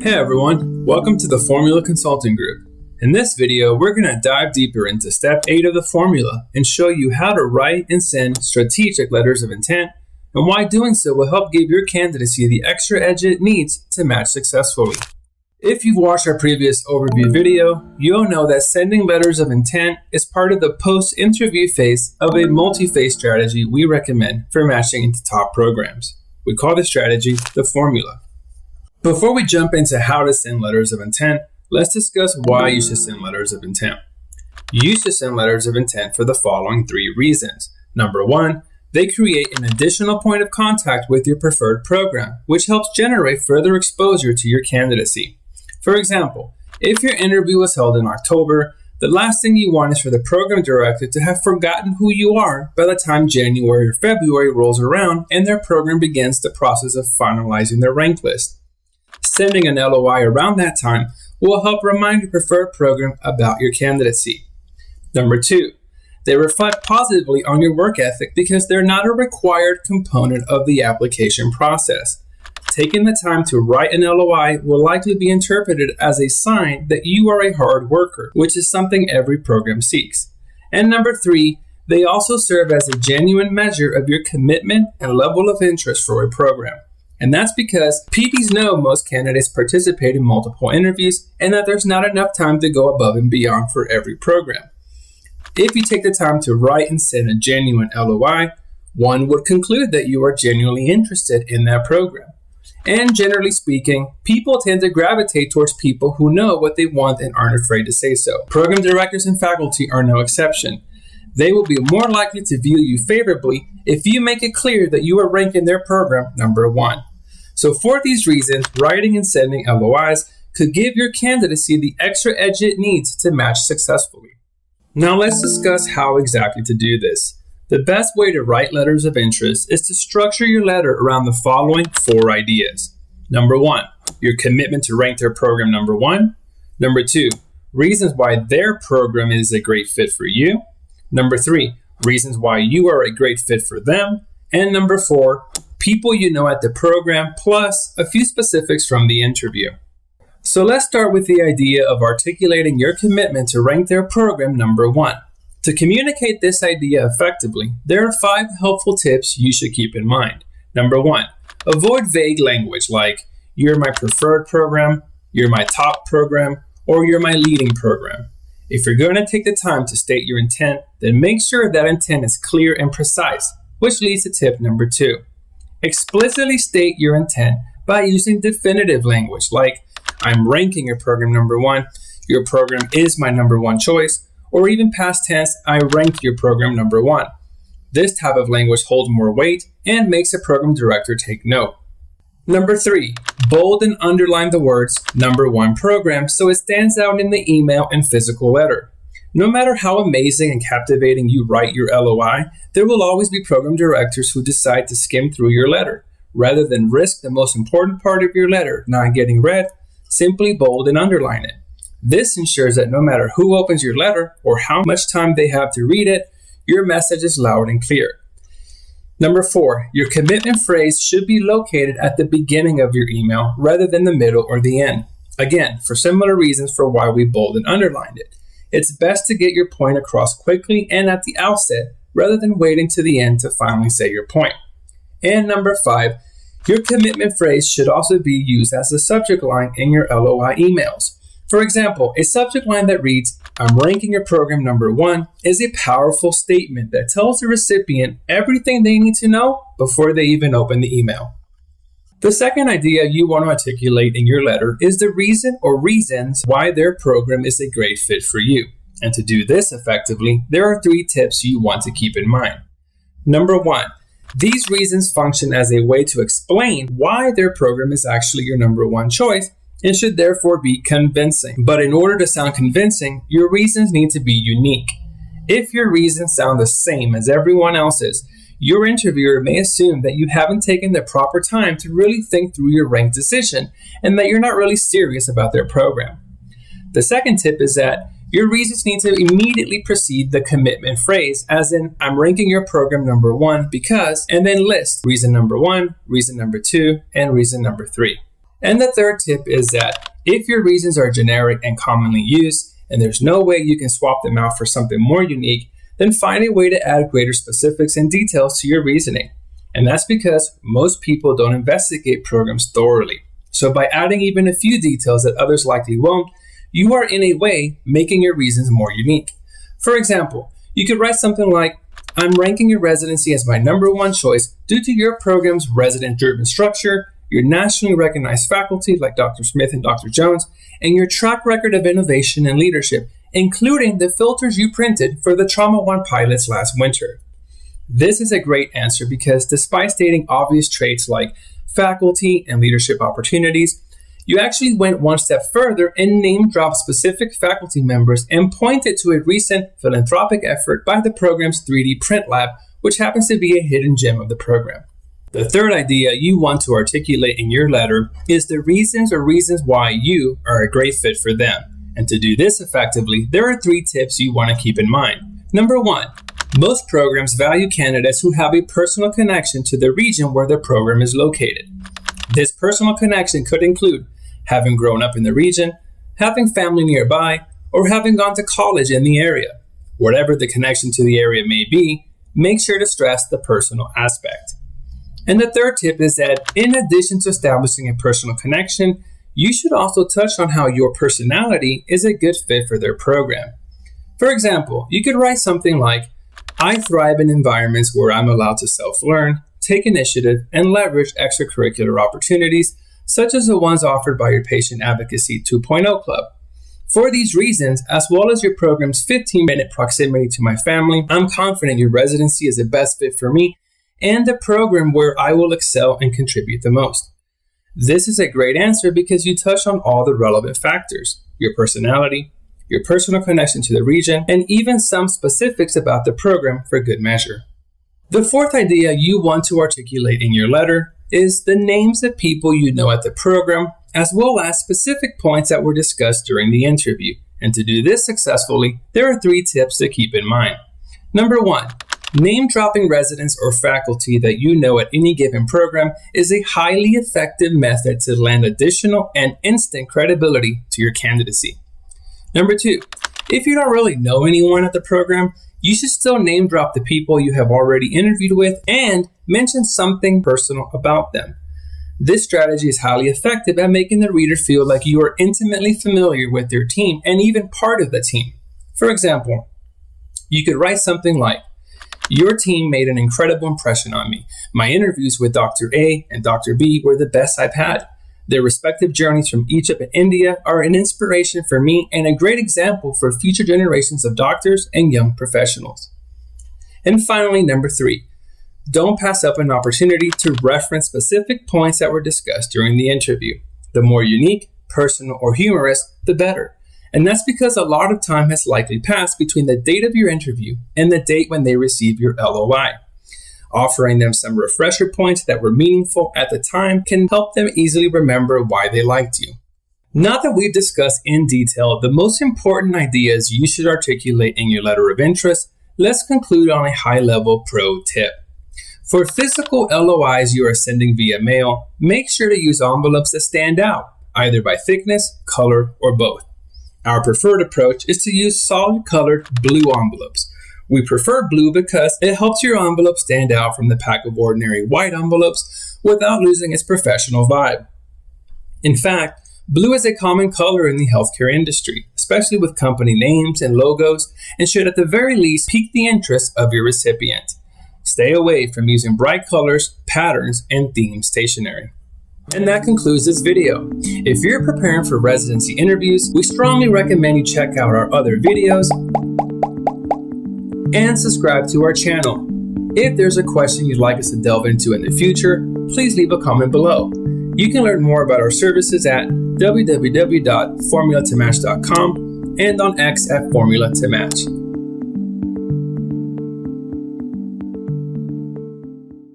Hey everyone, welcome to the Formula Consulting Group. In this video, we're going to dive deeper into step 8 of the formula and show you how to write and send strategic letters of intent and why doing so will help give your candidacy the extra edge it needs to match successfully. If you've watched our previous overview video, you'll know that sending letters of intent is part of the post-interview phase of a multi-phase strategy we recommend for matching into top programs. We call this strategy the formula. Before we jump into how to send letters of intent, let's discuss why you should send letters of intent. You should send letters of intent for the following 3 reasons. Number 1, they create an additional point of contact with your preferred program, which helps generate further exposure to your candidacy. For example, if your interview was held in October, the last thing you want is for the program director to have forgotten who you are by the time January or February rolls around and their program begins the process of finalizing their rank list. Sending an LOI around that time will help remind your preferred program about your candidacy. Number 2, they reflect positively on your work ethic because they're not a required component of the application process. Taking the time to write an LOI will likely be interpreted as a sign that you are a hard worker, which is something every program seeks. And number 3, they also serve as a genuine measure of your commitment and level of interest for a program. And that's because PDs know most candidates participate in multiple interviews and that there's not enough time to go above and beyond for every program. If you take the time to write and send a genuine LOI, one would conclude that you are genuinely interested in that program. And generally speaking, people tend to gravitate towards people who know what they want and aren't afraid to say so. Program directors and faculty are no exception. They will be more likely to view you favorably if you make it clear that you are ranking their program number 1. So for these reasons, writing and sending LOIs could give your candidacy the extra edge it needs to match successfully. Now let's discuss how exactly to do this. The best way to write letters of interest is to structure your letter around the following 4 ideas. Number 1, your commitment to rank their program number 1. Number 2, reasons why their program is a great fit for you. Number 3, reasons why you are a great fit for them. And number 4, people you know at the program, plus a few specifics from the interview. So let's start with the idea of articulating your commitment to rank their program number 1. To communicate this idea effectively, there are 5 helpful tips you should keep in mind. Number 1, avoid vague language like, you're my preferred program, you're my top program, or you're my leading program. If you're going to take the time to state your intent, then make sure that intent is clear and precise, which leads to tip number 2. Explicitly state your intent by using definitive language like, I'm ranking your program number 1, your program is my number 1 choice, or even past tense, I rank your program number 1. This type of language holds more weight and makes a program director take note. Number 3, bold and underline the words number 1 program so it stands out in the email and physical letter. No matter how amazing and captivating you write your LOI, there will always be program directors who decide to skim through your letter. Rather than risk the most important part of your letter not getting read, simply bold and underline it. This ensures that no matter who opens your letter or how much time they have to read it, your message is loud and clear. Number 4, your commitment phrase should be located at the beginning of your email rather than the middle or the end. Again, for similar reasons for why we bold and underlined it. It's best to get your point across quickly and at the outset rather than waiting to the end to finally say your point. And number 5, your commitment phrase should also be used as a subject line in your LOI emails. For example, a subject line that reads, I'm ranking your program number 1 is a powerful statement that tells the recipient everything they need to know before they even open the email. The second idea you want to articulate in your letter is the reason or reasons why their program is a great fit for you. And to do this effectively, there are 3 tips you want to keep in mind. Number 1, these reasons function as a way to explain why their program is actually your number 1 choice and should therefore be convincing. But in order to sound convincing, your reasons need to be unique. If your reasons sound the same as everyone else's, your interviewer may assume that you haven't taken the proper time to really think through your rank decision and that you're not really serious about their program. The second tip is that your reasons need to immediately precede the commitment phrase, as in, I'm ranking your program number 1 because, and then list reason number 1, reason number 2, and reason number 3. And the third tip is that if your reasons are generic and commonly used, and there's no way you can swap them out for something more unique, then find a way to add greater specifics and details to your reasoning. And that's because most people don't investigate programs thoroughly. So by adding even a few details that others likely won't, you are in a way making your reasons more unique. For example, you could write something like, I'm ranking your residency as my number one choice due to your program's resident-driven structure, your nationally recognized faculty like Dr. Smith and Dr. Jones, and your track record of innovation and leadership, including the filters you printed for the Trauma One pilots last winter. This is a great answer because despite stating obvious traits like faculty and leadership opportunities, you actually went one step further and name-dropped specific faculty members and pointed to a recent philanthropic effort by the program's 3D print lab, which happens to be a hidden gem of the program. The third idea you want to articulate in your letter is the reasons why you are a great fit for them. And to do this effectively, there are 3 tips you want to keep in mind. Number 1, most programs value candidates who have a personal connection to the region where their program is located. This personal connection could include having grown up in the region, having family nearby, or having gone to college in the area. Whatever the connection to the area may be, make sure to stress the personal aspect. And the third tip is that in addition to establishing a personal connection, you should also touch on how your personality is a good fit for their program. For example, you could write something like, I thrive in environments where I'm allowed to self-learn, take initiative, and leverage extracurricular opportunities, such as the ones offered by your Patient Advocacy 2.0 Club. For these reasons, as well as your program's 15-minute proximity to my family, I'm confident your residency is the best fit for me and the program where I will excel and contribute the most. This is a great answer because you touch on all the relevant factors, your personality, your personal connection to the region, and even some specifics about the program for good measure. The fourth idea you want to articulate in your letter is the names of people you know at the program, as well as specific points that were discussed during the interview. And to do this successfully, there are 3 tips to keep in mind. Number 1, name-dropping residents or faculty that you know at any given program is a highly effective method to lend additional and instant credibility to your candidacy. Number 2, if you don't really know anyone at the program, you should still name drop the people you have already interviewed with and mention something personal about them. This strategy is highly effective at making the reader feel like you are intimately familiar with their team and even part of the team. For example, you could write something like, your team made an incredible impression on me. My interviews with Dr. A and Dr. B were the best I've had. Their respective journeys from Egypt and India are an inspiration for me and a great example for future generations of doctors and young professionals. And finally, number 3, don't pass up an opportunity to reference specific points that were discussed during the interview. The more unique, personal, or humorous, the better. And that's because a lot of time has likely passed between the date of your interview and the date when they receive your LOI. Offering them some refresher points that were meaningful at the time can help them easily remember why they liked you. Now that we've discussed in detail the most important ideas you should articulate in your letter of interest, let's conclude on a high-level pro tip. For physical LOIs you are sending via mail, make sure to use envelopes that stand out, either by thickness, color, or both. Our preferred approach is to use solid-colored blue envelopes. We prefer blue because it helps your envelope stand out from the pack of ordinary white envelopes without losing its professional vibe. In fact, blue is a common color in the healthcare industry, especially with company names and logos, and should at the very least pique the interest of your recipient. Stay away from using bright colors, patterns, and themed stationery. And that concludes this video. If you're preparing for residency interviews, we strongly recommend you check out our other videos and subscribe to our channel. If there's a question you'd like us to delve into in the future, please leave a comment below. You can learn more about our services at www.formulatomatch.com and on X at Formula to Match.